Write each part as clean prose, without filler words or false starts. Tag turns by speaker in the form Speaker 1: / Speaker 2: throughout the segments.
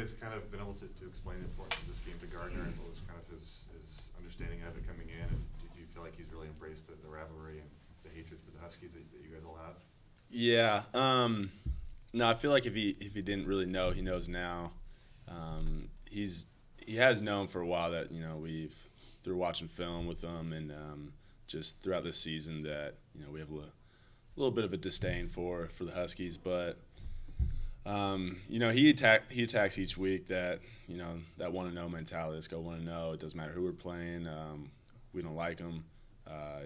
Speaker 1: guys kind of been able to explain the importance of this game to Gardner and what was kind of his understanding of it coming in? And do you feel like he's really embraced the rivalry and the hatred for the Huskies that you guys all have?
Speaker 2: Yeah. No, I feel like if he didn't really know, he knows now. He has known for a while that, you know, through watching film with him and just throughout this season that, you know, we have a little bit of a disdain for the Huskies, but you know, he attacks each week that, you know, that want to know mentality. Let's go want to know. It doesn't matter who we're playing. We don't like them.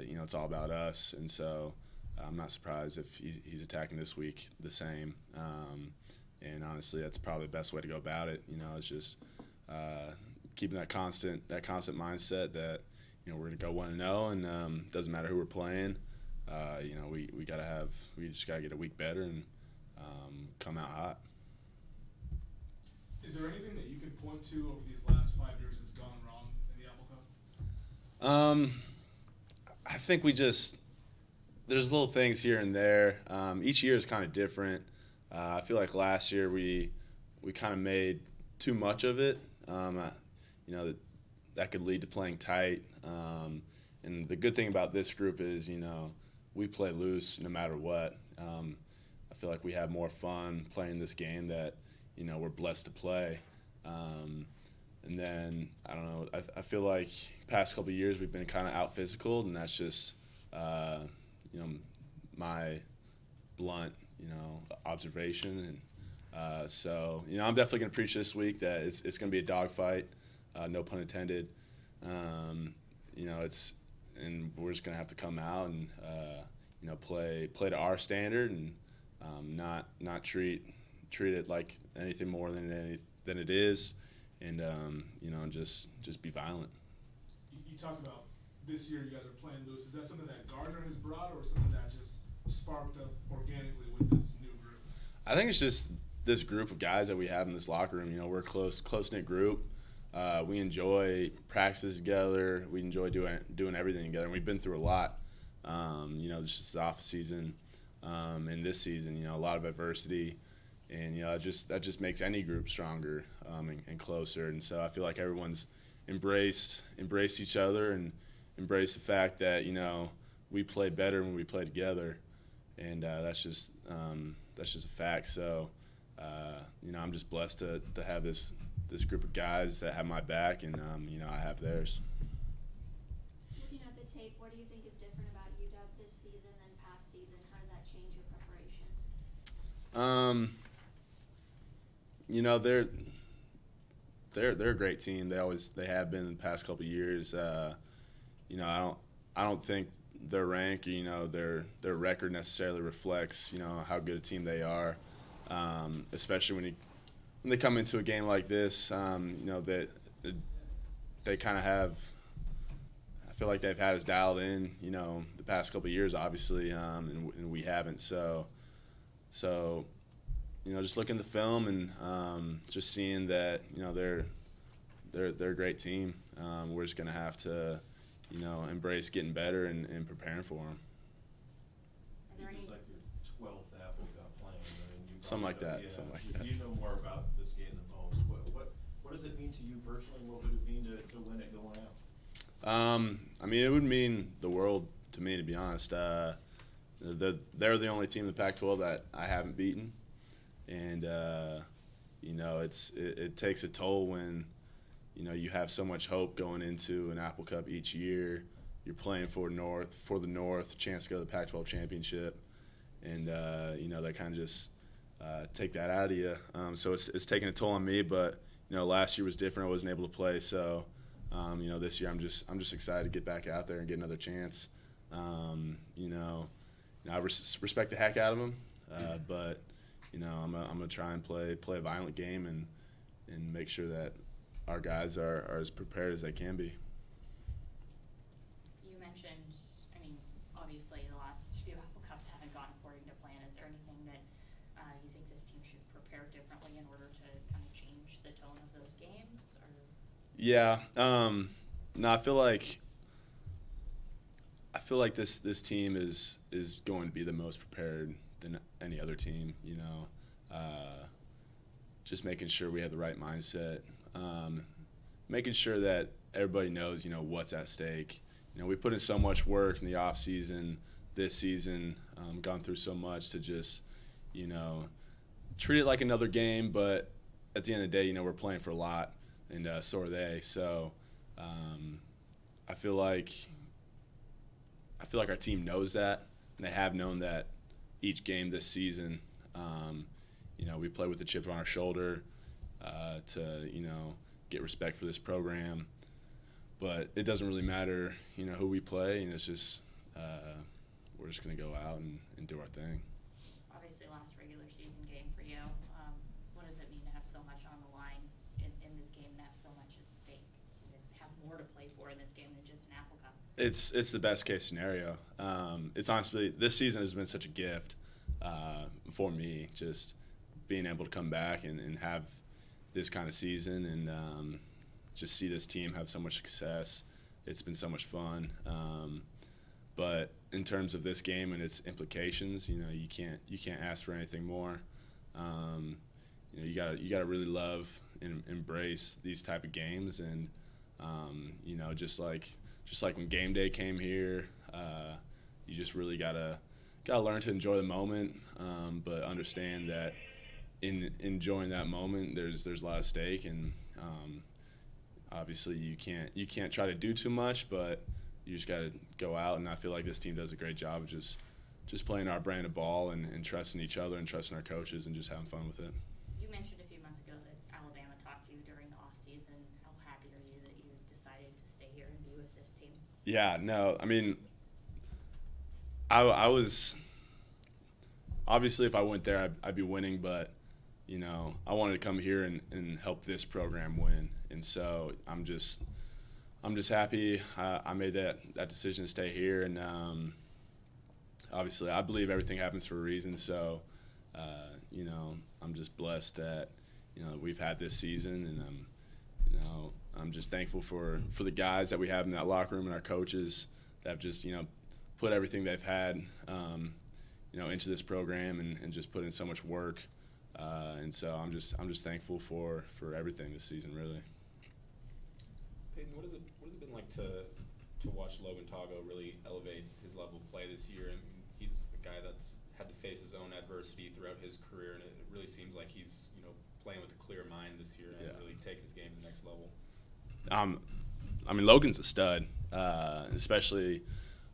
Speaker 2: You know, it's all about us, and so I'm not surprised if he's attacking this week the same. And honestly, that's probably the best way to go about it. You know, it's just keeping that constant mindset that, you know, we're gonna go 1-0, and doesn't matter who we're playing. You know, we just gotta get a week better and come out hot.
Speaker 3: Is there anything that you can point to over these last 5 years that's gone wrong in the Apple Cup?
Speaker 2: I think there's little things here and there. Each year is kind of different. I feel like last year we kind of made too much of it. You know, that could lead to playing tight. And the good thing about this group is, you know, we play loose no matter what. I feel like we have more fun playing this game that, you know, we're blessed to play. And then, I don't know, I feel like past couple of years we've been kind of out physical, and that's just, you know, my blunt, you know, observation. And so, you know, I'm definitely going to preach this week that it's going to be a dogfight, no pun intended. You know, and we're just going to have to come out and, you know, play to our standard and not treat it like anything more than it is, and you know, just be violent.
Speaker 3: You talked about this year you guys are playing loose. Is that something that Gardner has brought, or something that just sparked up organically with this new group?
Speaker 2: I think it's just this group of guys that we have in this locker room. You know, we're a close-knit group. We enjoy practices together. We enjoy doing everything together. And we've been through a lot. You know, this is the off season, and this season, you know, a lot of adversity, and you know, that just makes any group stronger and closer. And so I feel like everyone's embraced each other and embraced the fact that, you know, we play better when we play together, and that's just a fact. So you know, I'm just blessed to have this group of guys that have my back, and you know, I have theirs.
Speaker 4: Looking at the tape, what do you think is different about UW this season than past season? How does that change your preparation?
Speaker 2: You know, they're a great team. They have been in the past couple of years. You know, I don't think their rank, you know, their record necessarily reflects, you know, how good a team they are. Especially when they come into a game like this, you know, they kind of have. I feel like they've had us dialed in, you know, the past couple of years, obviously, and we haven't. So, you know, just looking at the film and just seeing that, you know, they're a great team. We're just gonna have to, you know, embrace getting better and preparing for them.
Speaker 5: It was like your 12th Apple Cup playing.
Speaker 2: Something like that.
Speaker 5: Yeah.
Speaker 2: Something like
Speaker 5: So
Speaker 2: that.
Speaker 5: you know more about this game than most. What does it mean to you personally? What would it mean to win it going out?
Speaker 2: I mean, it would mean the world to me, to be honest. They're the only team in the Pac-12 that I haven't beaten, and you know, it takes a toll when, you know, you have so much hope going into an Apple Cup each year. You're playing for the North, chance to go to the Pac-12 championship, and you know, they kind of just take that out of you. So it's taking a toll on me. But you know, last year was different. I wasn't able to play, so you know, this year I'm just excited to get back out there and get another chance. You know, I respect the heck out of them, but you know, I'm gonna try and play a violent game and make sure that our guys are as prepared as they can be.
Speaker 6: You mentioned, I mean, obviously the last few Apple Cups haven't gone according to plan. Is there anything that you think this team should prepare differently in order to kind of change the tone of those games? Or?
Speaker 2: Yeah, no, I feel like this team is going to be the most prepared than any other team. You know, just making sure we have the right mindset, making sure that everybody knows, what's at stake. We put in so much work in the off season, this season, gone through so much to just, treat it like another game. But at the end of the day, we're playing for a lot, and so are they. So I feel like our team knows that, and they have known that each game this season. We play with the chip on our shoulder to, get respect for this program. But it doesn't really matter, who we play, and it's just we're just going to go out and do our thing.
Speaker 6: Obviously, last regular season game for you. What does it mean to have so much on the line in this game and have so much at stake? And have more to play for in this game than just an Apple Cup?
Speaker 2: It's the best case scenario. It's honestly, this season has been such a gift for me, just being able to come back and have this kind of season and just see this team have so much success. It's been so much fun. But in terms of this game and its implications, you can't ask for anything more. You gotta really love and embrace these type of games, and just like when game day came here, you just really gotta learn to enjoy the moment, but understand that in enjoying that moment, there's a lot at stake, and obviously you can't try to do too much, but you just got to go out. And I feel like this team does a great job of just playing our brand of ball and trusting each other and trusting our coaches and just having fun with it.
Speaker 6: You mentioned a few months ago that Alabama talked to you during the off season. How happy are you that you decided to stay here and be with this team?
Speaker 2: Yeah, no, I mean, I was obviously, if I went there, I'd be winning, but I wanted to come here and help this program win, and so I'm just happy I made that decision to stay here, and obviously I believe everything happens for a reason. So I'm just blessed that we've had this season, and I'm just thankful for the guys that we have in that locker room and our coaches that have just put everything they've had into this program and just put in so much work. And so I'm just thankful for everything this season, really.
Speaker 7: Peyton, what has it been like to watch Logan Tago really elevate his level of play this year? I mean, he's a guy that's had to face his own adversity throughout his career, and it really seems like he's playing with a clear mind this year and really taking his game to the next level.
Speaker 2: I mean, Logan's a stud, especially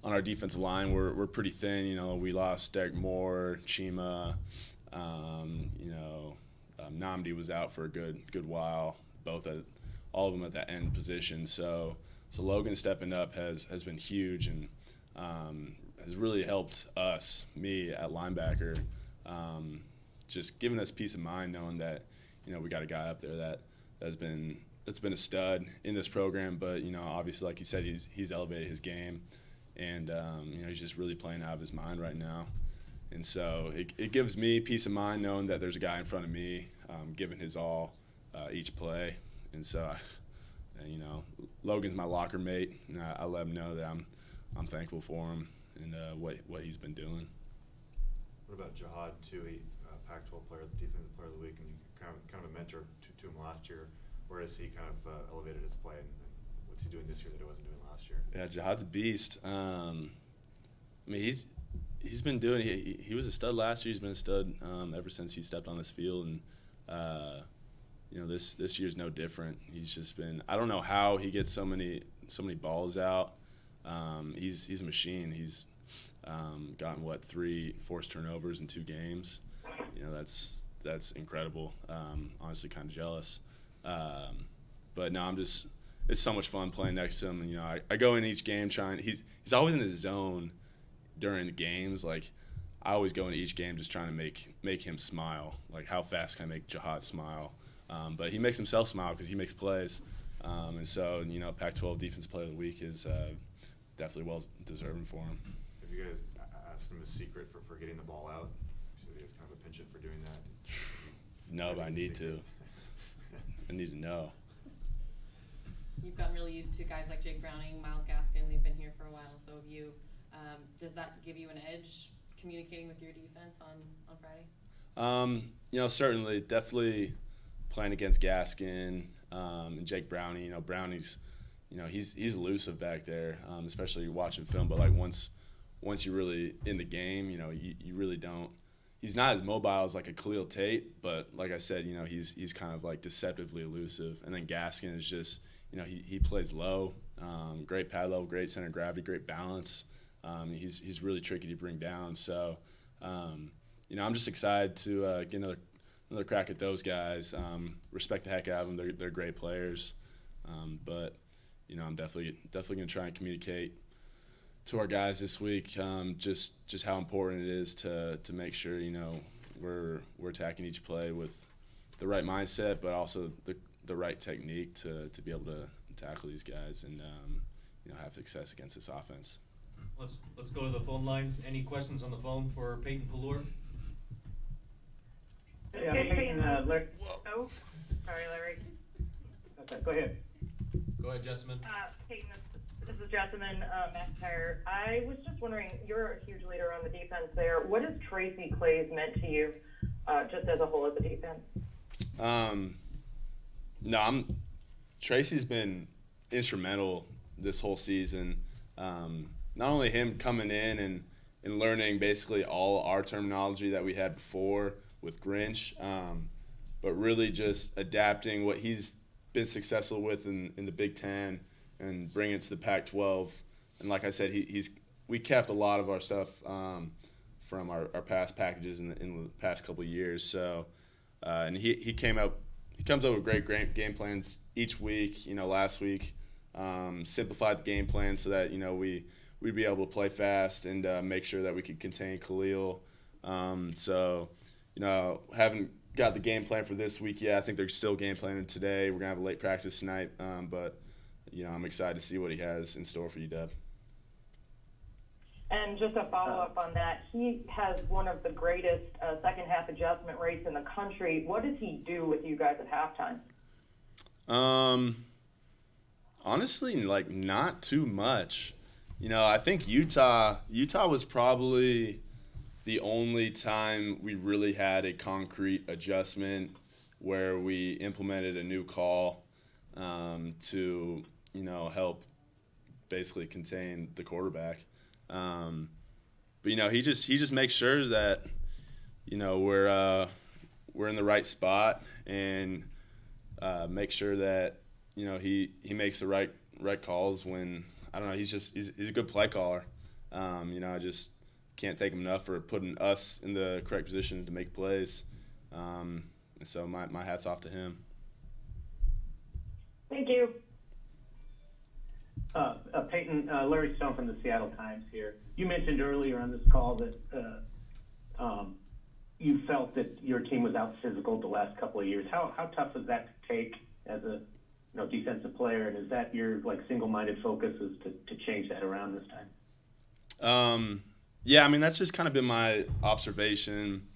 Speaker 2: on our defensive line. We're pretty thin. We lost Derek Moore, Chima. Namdi was out for a good while, all of them at that end position. So Logan stepping up has been huge and has really helped me at linebacker, just giving us peace of mind knowing that we got a guy up there that's been a stud in this program. But obviously, like you said, he's elevated his game, and he's just really playing out of his mind right now. And so it gives me peace of mind knowing that there's a guy in front of me giving his all each play. And so, Logan's my locker mate, and I let him know that I'm thankful for him and what he's been doing.
Speaker 1: What about Jihad too? He Pac-12 player, defensive player of the week, and you kind of a mentor to him last year. Where has he kind of elevated his play, and what's he doing this year that he wasn't doing last year?
Speaker 2: Yeah, Jihad's a beast. I mean, he's been doing. He was a stud last year. He's been a stud ever since he stepped on this field, and this year's no different. He's just been. I don't know how he gets so many balls out. He's a machine. He's gotten 3 forced turnovers in 2 games. That's incredible. Honestly, kind of jealous. But no, it's so much fun playing next to him. And, I go in each game trying. He's always in his zone during the games. Like, I always go into each game just trying to make him smile. Like, how fast can I make Jihad smile? But he makes himself smile because he makes plays. And so, Pac-12 Defensive Player of the Week is definitely well deserving for him.
Speaker 1: Have you guys asked him a secret for getting the ball out? So you guys kind of a penchant for doing that?
Speaker 2: No, but I need to. I need to know.
Speaker 8: You've gotten really used to guys like Jake Browning, Miles Gaskin. They've been here for a while, so have you. Does that give you an edge communicating with your defense on Friday?
Speaker 2: Certainly, definitely playing against Gaskin and Jake Browning. You know, Browning's, you know, he's elusive back there, especially watching film. But like once you're really in the game, you know, you really don't. He's not as mobile as like a Khalil Tate, but like I said, you know, he's kind of like deceptively elusive. And then Gaskin is just, you know, he plays low, great pad level, great center of gravity, great balance. He's really tricky to bring down. So, you know, I'm just excited to get another crack at those guys. Respect the heck out of them. They're great players. But, you know, I'm definitely going to try and communicate to our guys this week just how important it is to make sure, you know, we're attacking each play with the right mindset, but also the right technique to be able to tackle these guys and you know, have success against this offense.
Speaker 9: Let's go to the phone lines. Any questions on the phone for Peyton Pelluer?
Speaker 10: Yeah, Peyton, Larry. Oh, sorry, Larry. Okay, go ahead.
Speaker 9: Go ahead, Jessamine.
Speaker 10: Peyton, this is Jessamine McIntyre. I was just wondering, you're a huge leader on the defense there. What has Tracy Claeys meant to you, just as a whole as a defense?
Speaker 2: No, Tracy's been instrumental this whole season. Not only him coming in and learning basically all our terminology that we had before with Grinch, but really just adapting what he's been successful with in the Big Ten and bringing it to the Pac-12. And like I said, we kept a lot of our stuff from our past packages in the past couple of years. So, and he comes up with great game plans each week. You know, last week simplified the game plan so that, you know, we'd be able to play fast and make sure that we could contain Khalil. So, you know, haven't got the game plan for this week yet. I think they're still game planning today. We're gonna have a late practice tonight, but you know, I'm excited to see what he has in store for UW.
Speaker 10: And just a follow-up on that, he has one of the greatest second-half adjustment rates in the country. What does he do with you guys at halftime?
Speaker 2: Honestly, like, not too much. You know, I think Utah was probably the only time we really had a concrete adjustment where we implemented a new call to, you know, help basically contain the quarterback. But you know, he just makes sure that, you know, we're in the right spot and make sure that, you know, he makes the right calls when, I don't know, he's a good play caller. You know, I just can't thank him enough for putting us in the correct position to make plays. And so my hat's off to him.
Speaker 10: Thank you.
Speaker 11: Peyton, Larry Stone from the Seattle Times here. You mentioned earlier on this call that you felt that your team was out physical the last couple of years. How tough is that to take as a defensive player, and is that your single-minded focus is to change that around this time?
Speaker 2: Yeah, I mean, that's just kind of been my observation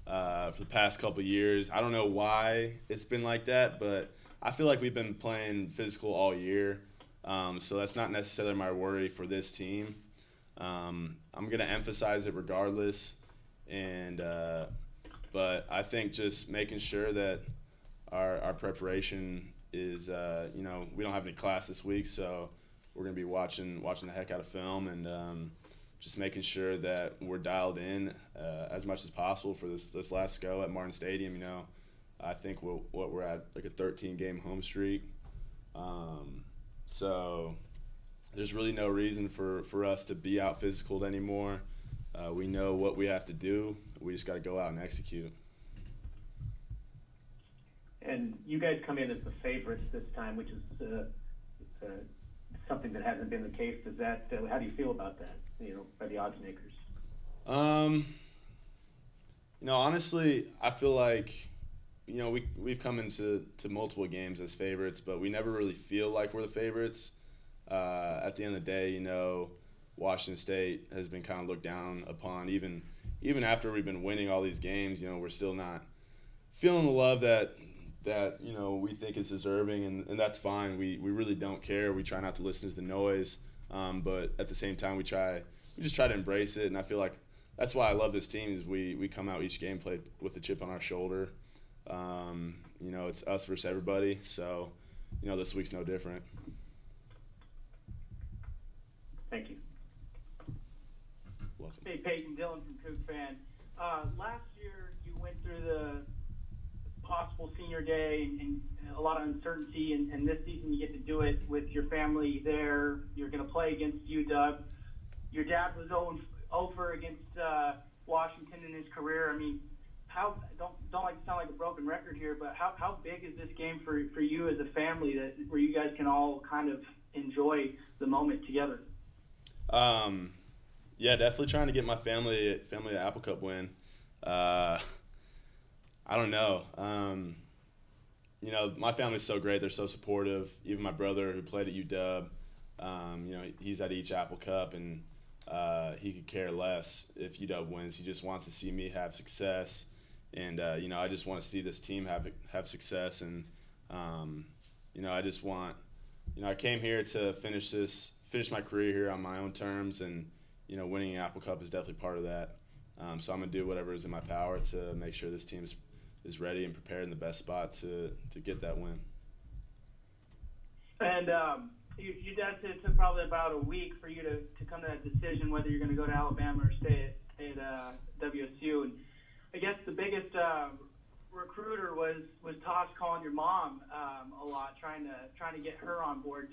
Speaker 2: for the past couple of years. I don't know why it's been like that, but I feel like we've been playing physical all year. So that's not necessarily my worry for this team. I'm going to emphasize it regardless. But I think just making sure that our preparation is, you know, we don't have any class this week, so we're going to be watching the heck out of film and just making sure that we're dialed in as much as possible for this last go at Martin Stadium. You know, I think we're at like a 13-game home streak. So there's really no reason for us to be out physical anymore. We know what we have to do. We just got to go out and execute.
Speaker 11: And you guys come in as the favorites this time, which is something that hasn't been the case. Does that? How do you feel about that? You know, by the odds makers.
Speaker 2: You know, honestly, I feel like, you know, we've come into multiple games as favorites, but we never really feel like we're the favorites. At the end of the day, you know, Washington State has been kind of looked down upon. Even after we've been winning all these games, you know, we're still not feeling the love that you know we think is deserving, and that's fine. We really don't care. We try not to listen to the noise, but at the same time, we just try to embrace it. And I feel like that's why I love this team is we come out each game played with a chip on our shoulder. You you know, it's us versus everybody. So, you know, this week's no different.
Speaker 11: Thank you.
Speaker 2: Welcome.
Speaker 12: Hey, Peyton, Dylan from Coug Fan. Last year, you went through the possible senior day and a lot of uncertainty, and this season you get to do it with your family there. You're going to play against UW. Your dad was 0-for against Washington in his career. I mean, don't like to sound like a broken record here, but how big is this game for you as a family where you guys can all kind of enjoy the moment together?
Speaker 2: Yeah, definitely trying to get my family an Apple Cup win. I don't know. You know, my family's so great. They're so supportive. Even my brother who played at UW, you know, he's at each Apple Cup, and he could care less if UW wins. He just wants to see me have success. And, you know, I just want to see this team have success. And, you know, I just want, you know, I came here to finish my career here on my own terms, and, you know, winning an Apple Cup is definitely part of that. So I'm going to do whatever is in my power to make sure this team is ready and prepared in the best spot to get that win.
Speaker 12: And you guys said it took probably about a week for you to come to that decision whether you're going to go to Alabama or stay at WSU. And I guess the biggest recruiter was Tosh calling your mom a lot, trying to get her on board.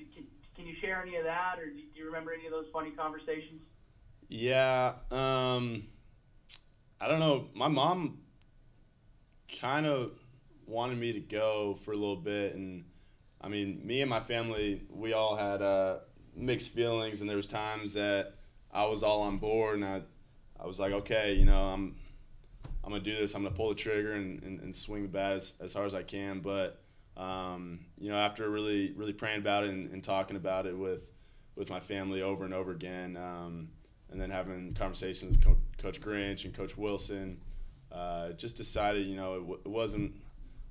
Speaker 12: Can you share any of that, or do you remember any of those funny conversations?
Speaker 2: Yeah, I don't know. My mom kind of wanted me to go for a little bit, and I mean, me and my family, we all had mixed feelings, and there was times that I was all on board, and I was like, okay, you know, I'm gonna do this. I'm gonna pull the trigger and swing the bat as hard as I can. But you know, after really praying about it and talking about it with my family over and over again, and then having conversations with Coach Grinch and Coach Wilson, just decided, you know, it wasn't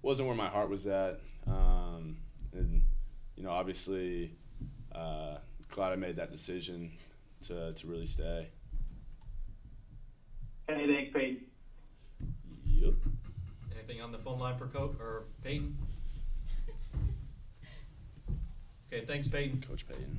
Speaker 2: where my heart was at. And you know, obviously, glad I made that decision to really stay.
Speaker 12: Hey, thanks, Peyton.
Speaker 2: Yep.
Speaker 9: Anything on the phone line for Peyton? Okay, thanks, Peyton.
Speaker 2: Coach Peyton.